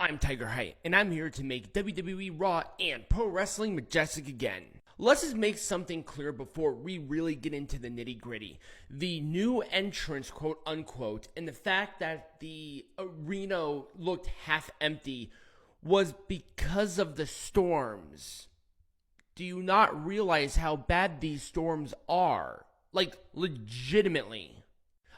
I'm Tiger Height, and I'm here to make WWE Raw and Pro Wrestling majestic again. Let's just make something clear before we really get into the nitty-gritty. The new entrance, quote unquote, and the fact that the arena looked half empty was because of the storms. Do you not realize how bad these storms are? Like, legitimately.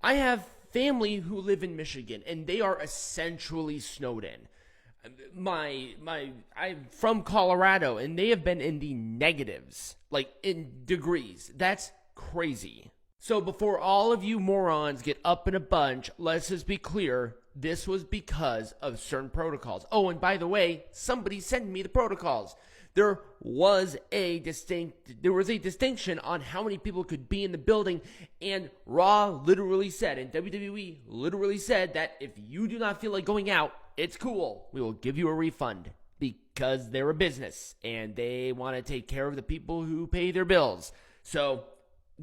I have family who live in Michigan, and they are essentially snowed in. I'm from Colorado, and they have been in the negatives, like in degrees. That's crazy. So before all of you morons get up in a bunch, let's just be clear, this was because of certain protocols. Oh, and by the way, somebody sent me the protocols. There was a distinction on how many people could be in the building, and Raw literally said, and WWE literally said that if you do not feel like going out, it's cool. We will give you a refund because they're a business and they want to take care of the people who pay their bills. So,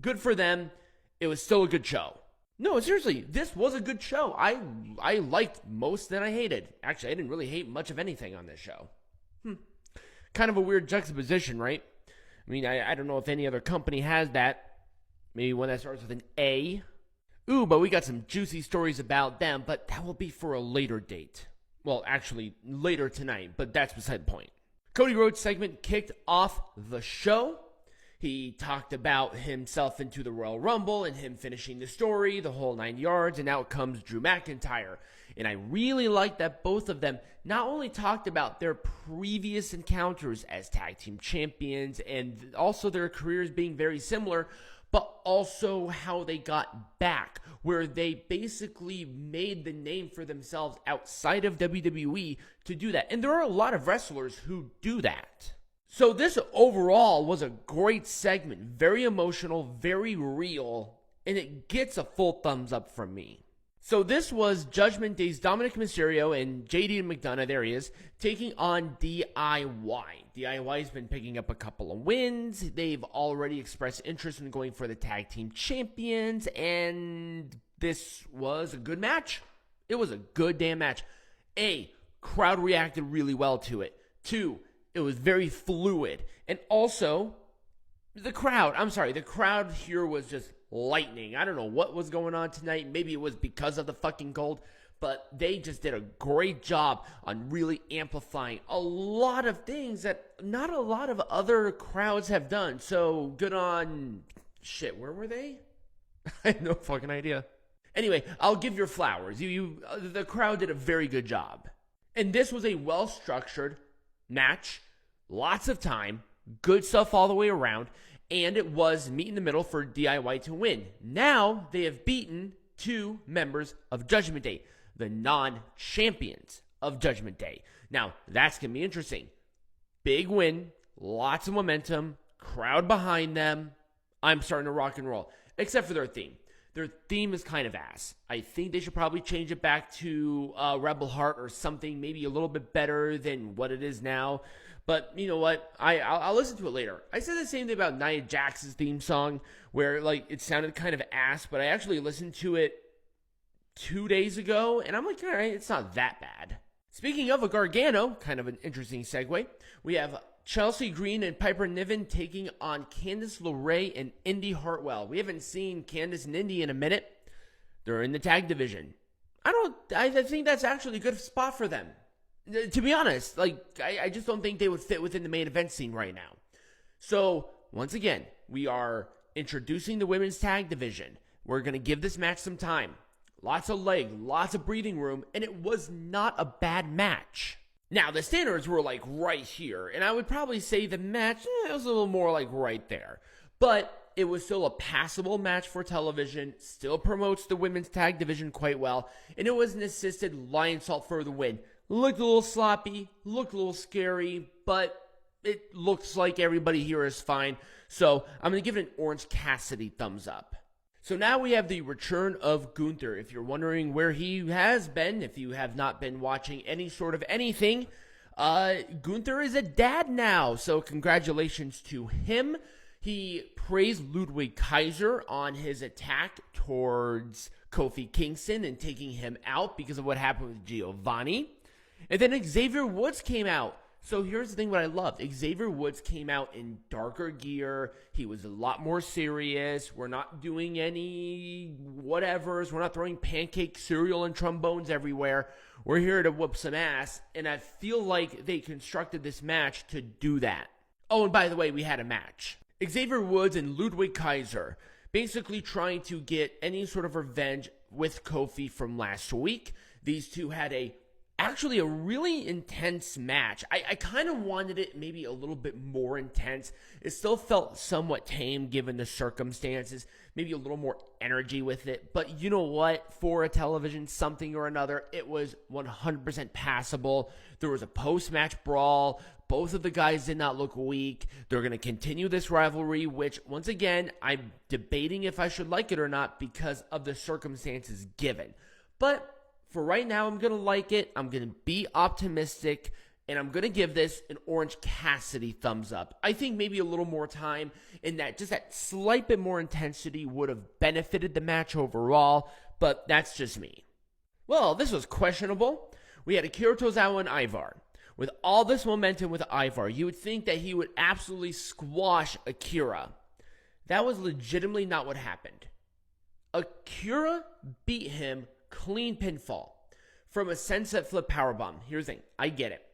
good for them. It was still a good show. No, seriously, this was a good show. I liked most than I hated. Actually, I didn't really hate much of anything on this show. Kind of a weird juxtaposition, right? I mean, I don't know if any other company has that. Maybe one that starts with an A. Ooh, but we got some juicy stories about them, but that will be for a later date. Well, actually, later tonight, but that's beside the point. Cody Rhodes' segment kicked off the show. He talked about himself into the Royal Rumble and him finishing the story, the whole 9 yards, and out comes Drew McIntyre. And I really like that both of them not only talked about their previous encounters as tag team champions and also their careers being very similar, but also how they got back, where they basically made the name for themselves outside of WWE to do that. And there are a lot of wrestlers who do that. So this overall was a great segment, very emotional, very real, and it gets a full thumbs up from me. So this was Judgment Day's Dominik Mysterio and JD McDonagh, there he is, taking on DIY. DIY has been picking up a couple of wins. They've already expressed interest in going for the tag team champions, and this was a good match. It was a good damn match. A, crowd reacted really well to it. 2, it was very fluid. And also, the crowd here was just lightning. I don't know what was going on tonight. Maybe it was because of the fucking cold, but they just did a great job on really amplifying a lot of things that not a lot of other crowds have done. So good on... Shit, where were they? I have no fucking idea. Anyway, I'll give your flowers. The crowd did a very good job. And this was a well-structured match, lots of time, good stuff all the way around, and it was meet in the middle for DIY to win. Now they have beaten 2 members of Judgment Day, the non-champions of Judgment Day. Now, that's going to be interesting. Big win, lots of momentum, crowd behind them. I'm starting to rock and roll, except for their theme. Their theme is kind of ass. I think they should probably change it back to Rebel Heart or something, maybe a little bit better than what it is now. But you know what? I'll listen to it later. I said the same thing about Nia Jax's theme song, where like it sounded kind of ass, but I actually listened to it 2 days ago, and I'm like, all right, it's not that bad. Speaking of a Gargano, kind of an interesting segue, we have Chelsea Green and Piper Niven taking on Candice LeRae and Indi Hartwell. We haven't seen Candice and Indi in a minute. They're in the tag division. I think that's actually a good spot for them. To be honest, I just don't think they would fit within the main event scene right now. So, once again, we are introducing the women's tag division. We're going to give this match some time. Lots of leg, lots of breathing room, and it was not a bad match. Now, the standards were like right here, and I would probably say the match was a little more like right there. But it was still a passable match for television, still promotes the women's tag division quite well, and it was an assisted lion salt for the win. Looked a little sloppy, looked a little scary, but it looks like everybody here is fine. So I'm going to give it an Orange Cassidy thumbs up. So now we have the return of Gunther. If you're wondering where he has been, if you have not been watching any sort of anything, Gunther is a dad now. So congratulations to him. He praised Ludwig Kaiser on his attack towards Kofi Kingston and taking him out because of what happened with Giovanni. And then Xavier Woods came out. So here's the thing what I loved. Xavier Woods came out in darker gear. He was a lot more serious. We're not doing any whatevers. We're not throwing pancake cereal and trombones everywhere. We're here to whoop some ass. And I feel like they constructed this match to do that. Oh, and by the way, we had a match. Xavier Woods and Ludwig Kaiser basically trying to get any sort of revenge with Kofi from last week. These two had actually a really intense match. I kind of wanted it maybe a little bit more intense. It still felt somewhat tame given the circumstances. Maybe a little more energy with it. But you know what? For a television something or another, it was 100% passable. There was a post-match brawl. Both of the guys did not look weak. They're going to continue this rivalry, which, once again, I'm debating if I should like it or not because of the circumstances given. But for right now, I'm going to like it. I'm going to be optimistic, and I'm going to give this an Orange Cassidy thumbs up. I think maybe a little more time in that, just that slight bit more intensity would have benefited the match overall, but that's just me. Well, this was questionable. We had Akira, Tozawa, and Ivar. With all this momentum with Ivar, you would think that he would absolutely squash Akira. That was legitimately not what happened. Akira beat him clean pinfall from a sunset flip powerbomb. Here's the thing. I get it.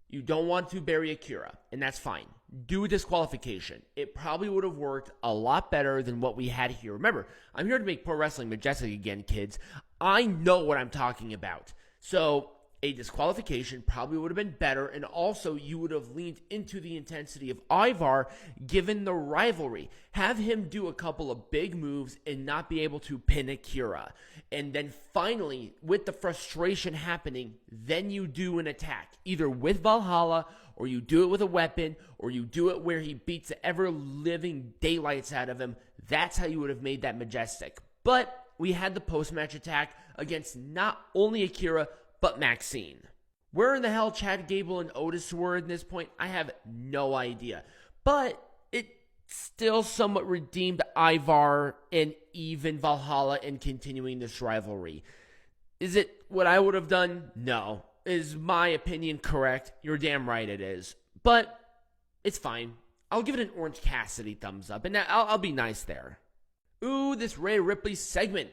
You don't want to bury Akira, and that's fine. Do a disqualification. It probably would have worked a lot better than what we had here. Remember, I'm here to make pro wrestling majestic again, kids. I know what I'm talking about. So a disqualification probably would have been better, and also you would have leaned into the intensity of Ivar given the rivalry. Have him do a couple of big moves and not be able to pin Akira. And then finally, with the frustration happening, then you do an attack, either with Valhalla, or you do it with a weapon, or you do it where he beats the ever-living daylights out of him. That's how you would have made that majestic. But we had the post-match attack against not only Akira, but Maxine. Where in the hell Chad Gable and Otis were at this point, I have no idea. But it still somewhat redeemed Ivar and even Valhalla in continuing this rivalry. Is it what I would have done? No. Is my opinion correct? You're damn right it is. But it's fine. I'll give it an Orange Cassidy thumbs up, and I'll be nice there. Ooh, this Rhea Ripley segment.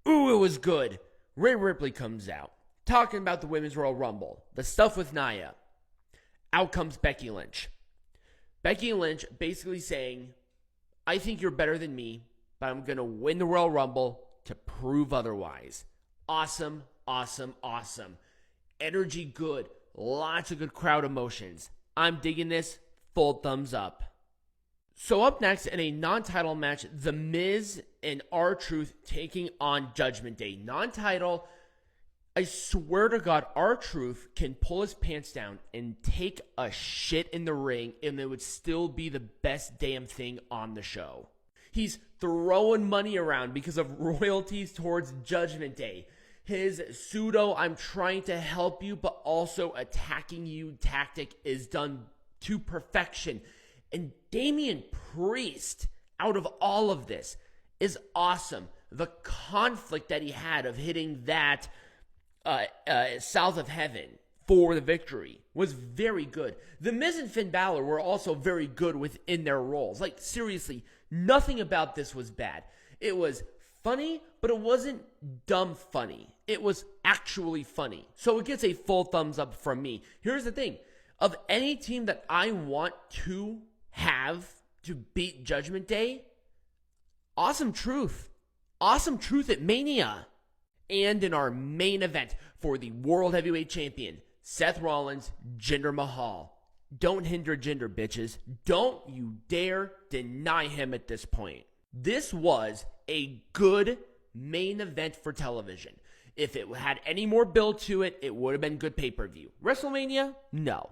Ooh, it was good. Rhea Ripley comes out, talking about the Women's Royal Rumble, the stuff with Nia. Out comes Becky Lynch. Becky Lynch basically saying, I think you're better than me, but I'm going to win the Royal Rumble to prove otherwise. Awesome, awesome, awesome. Energy good. Lots of good crowd emotions. I'm digging this. Full thumbs up. So up next in a non-title match, The Miz and R-Truth taking on Judgment Day. Non-title. I swear to God, R-Truth can pull his pants down and take a shit in the ring, and it would still be the best damn thing on the show. He's throwing money around because of royalties towards Judgment Day. His pseudo, I'm trying to help you, but also attacking you tactic is done to perfection. And Damien Priest, out of all of this, is awesome. The conflict that he had of hitting that South of Heaven for the victory was very good. The Miz and Finn Balor were also very good within their roles. Like, seriously, nothing about this was bad. It was funny, but it wasn't dumb funny. It was actually funny. So it gets a full thumbs up from me. Here's the thing. Of any team that I want to have to beat Judgment Day, Awesome Truth. Awesome Truth at Mania. And in our main event for the World Heavyweight Champion, Seth Rollins, Jinder Mahal. Don't hinder Jinder, bitches. Don't you dare deny him at this point. This was a good main event for television. If it had any more build to it, it would have been good pay-per-view. WrestleMania? No.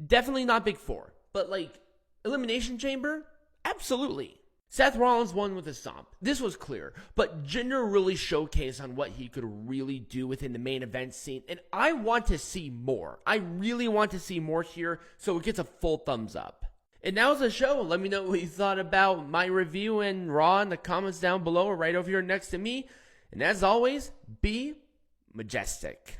Definitely not Big Four. But like, Elimination Chamber? Absolutely. Seth Rollins won with a stomp. This was clear, but Jinder really showcased on what he could really do within the main event scene, and I want to see more. I really want to see more here, so it gets a full thumbs up. And that was the show. Let me know what you thought about my review and Raw in the comments down below or right over here next to me. And as always, be majestic.